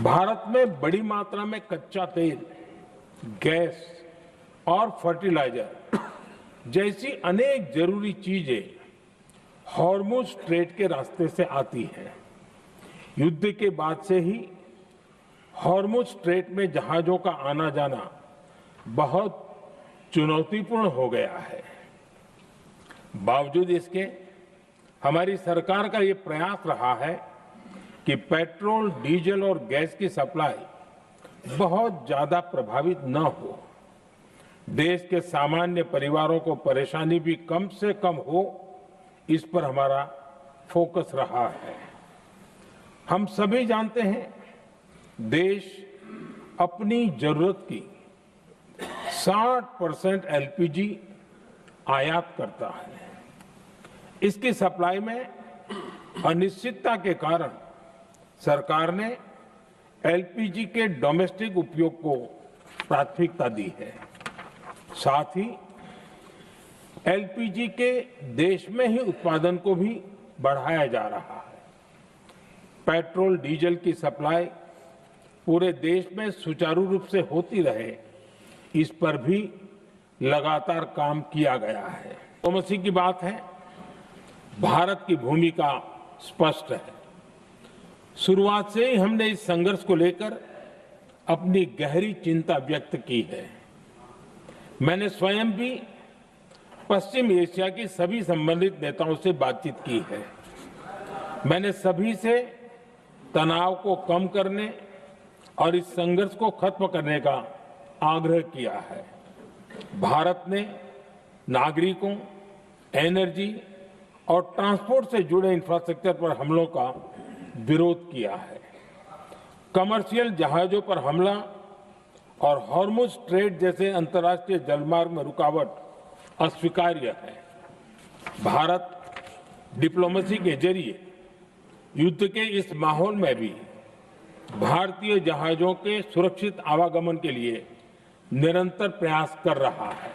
भारत में बड़ी मात्रा में कच्चा तेल, गैस और फर्टिलाइजर जैसी अनेक जरूरी चीजें हॉर्मुज स्ट्रेट के रास्ते से आती हैं। युद्ध के बाद से ही हॉर्मुज स्ट्रेट में जहाजों का आना जाना बहुत चुनौतीपूर्ण हो गया है। बावजूद इसके हमारी सरकार का ये प्रयास रहा है कि पेट्रोल, डीजल और गैस की सप्लाई बहुत ज्यादा प्रभावित न हो, देश के सामान्य परिवारों को परेशानी भी कम से कम हो, इस पर हमारा फोकस रहा है। हम सभी जानते हैं, देश अपनी जरूरत की 60% एलपीजी आयात करता है। इसकी सप्लाई में अनिश्चितता के कारण सरकार ने एलपीजी के डोमेस्टिक उपयोग को प्राथमिकता दी है। साथ ही एलपीजी के देश में ही उत्पादन को भी बढ़ाया जा रहा है। पेट्रोल, डीजल की सप्लाई पूरे देश में सुचारू रूप से होती रहे, इस पर भी लगातार काम किया गया है। डिप्लोमेसी की बात है, भारत की भूमिका स्पष्ट है। शुरुआत से ही हमने इस संघर्ष को लेकर अपनी गहरी चिंता व्यक्त की है। मैंने स्वयं भी पश्चिम एशिया की सभी संबंधित नेताओं से बातचीत की है। मैंने सभी से तनाव को कम करने और इस संघर्ष को खत्म करने का आग्रह किया है। भारत ने नागरिकों, एनर्जी और ट्रांसपोर्ट से जुड़े इंफ्रास्ट्रक्चर पर हमलों का विरोध किया है। कमर्शियल जहाजों पर हमला और हॉर्मुज स्ट्रेट जैसे अंतर्राष्ट्रीय जलमार्ग में रुकावट अस्वीकार्य है। भारत डिप्लोमेसी के जरिए युद्ध के इस माहौल में भी भारतीय जहाजों के सुरक्षित आवागमन के लिए निरंतर प्रयास कर रहा है।